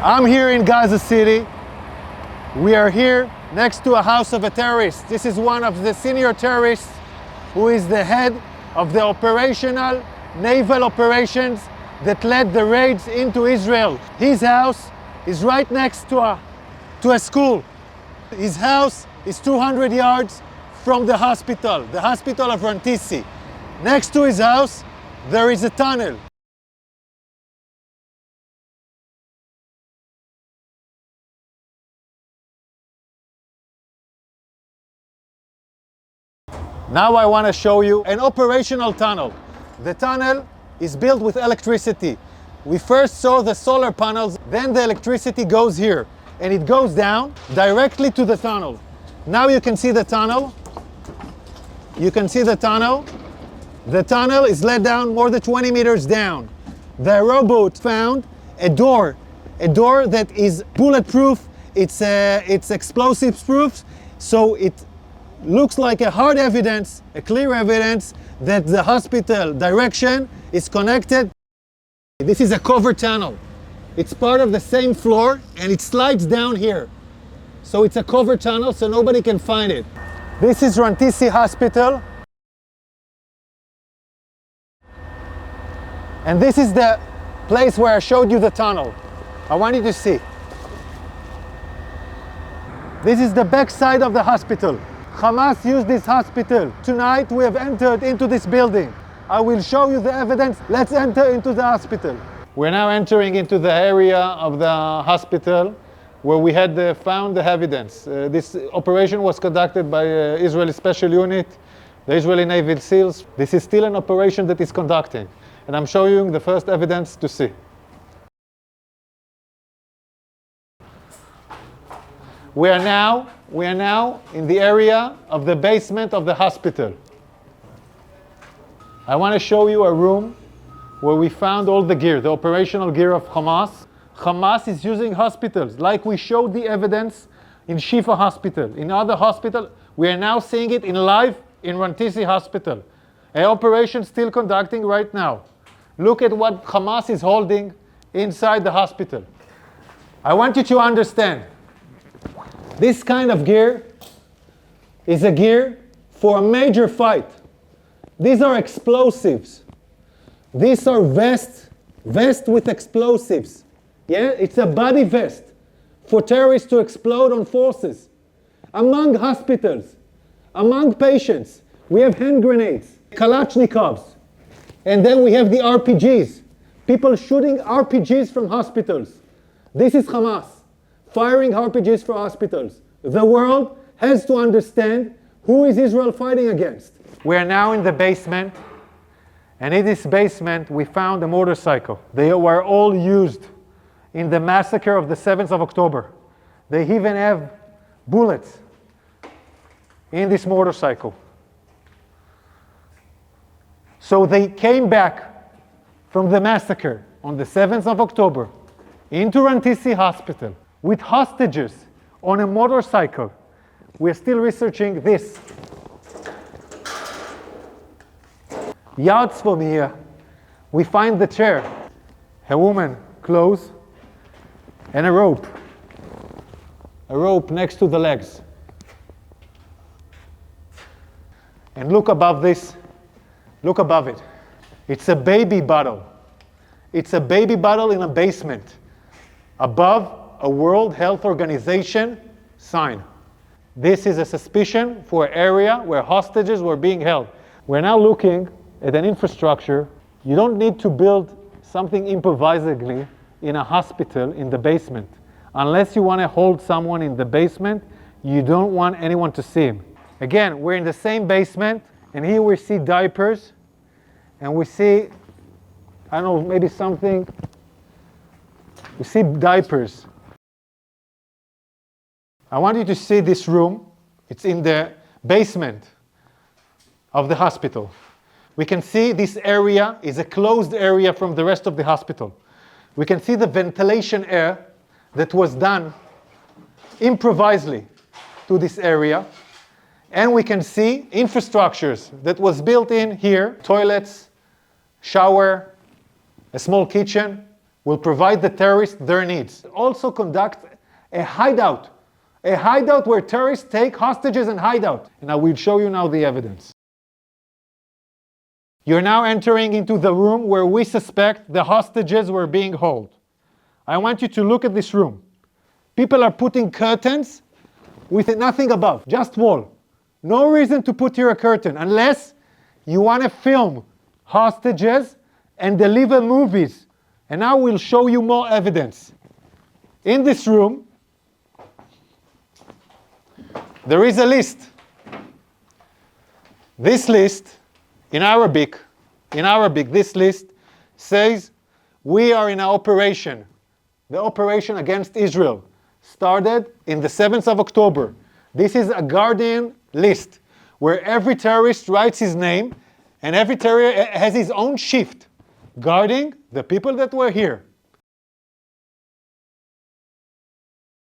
I'm here in Gaza City. We are here next to a house of a terrorist. This is one of the senior terrorists who is the head of the operational naval operations that led the raids into Israel. His house is right next to a school. His house is 200 yards from the hospital of Rantisi. Next to his house, there is a tunnel. Now I want to show you an operational tunnel. The tunnel is built with electricity. We first saw the solar panels, then the electricity goes here, and it goes down directly to the tunnel. Now you can see the tunnel. You can see the tunnel. The tunnel is let down more than 20 meters down. The robot found a door that is bulletproof. It's explosives proof, so it looks like a hard evidence, a clear evidence that the hospital direction is connected. This is a covered tunnel. It's part of the same floor and it slides down here. So it's a covered tunnel so nobody can find it. This is Rantisi Hospital. And this is the place where I showed you the tunnel. I want you to see. This is the back side of the hospital. Hamas used this hospital. Tonight we have entered into this building. I will show you the evidence. Let's enter into the hospital. We're now entering into the area of the hospital where we had found the evidence. This operation was conducted by Israeli Special Unit, the Israeli Navy SEALs. This is still an operation that is conducting. And I'm showing you the first evidence to see. We are now in the area of the basement of the hospital. I want to show you a room where we found all the gear, the operational gear of Hamas. Hamas is using hospitals, like we showed the evidence in Shifa Hospital. In other hospitals, we are now seeing it in live in Rantisi Hospital. An operation still conducting right now. Look at what Hamas is holding inside the hospital. I want you to understand, this kind of gear is a gear for a major fight. These are explosives. These are vests with explosives. Yeah, it's a body vest for terrorists to explode on forces. Among hospitals, among patients, we have hand grenades, Kalashnikovs, and then we have the RPGs. People shooting RPGs from hospitals. This is Hamas firing RPGs for hospitals. The world has to understand who is Israel fighting against. We are now in the basement, and in this basement we found a motorcycle. They were all used in the massacre of the 7th of October. They even have bullets in this motorcycle. So they came back from the massacre on the 7th of October into Rantisi Hospital with hostages on a motorcycle. We're still researching this. Yards from here, we find the chair, a woman, clothes, and a rope. A rope next to the legs. And look above this, look above it. It's a baby bottle. It's a baby bottle in a basement. Above a World Health Organization sign. This is a suspicion for an area where hostages were being held. We're now looking at an infrastructure. You don't need to build something improvisedly in a hospital in the basement. Unless you want to hold someone in the basement, you don't want anyone to see him. Again, we're in the same basement, and here we see diapers, and we see, I don't know, maybe something, we see diapers. I want you to see this room. It's in the basement of the hospital. We can see this area is a closed area from the rest of the hospital. We can see the ventilation air that was done improvisedly to this area. And we can see infrastructures that was built in here, toilets, shower, a small kitchen, will provide the terrorists their needs. Also conduct a hideout where terrorists take hostages and hide out. And I will show you now the evidence. You're now entering into the room where we suspect the hostages were being held. I want you to look at this room. People are putting curtains with nothing above, just wall. No reason to put here a curtain unless you want to film hostages and deliver movies. And now we'll show you more evidence. In this room, there is a list. This list, in Arabic, this list says, we are in an operation. The operation against Israel started in the 7th of October. This is a Guardian list where every terrorist writes his name and every terrorist has his own shift guarding the people that were here.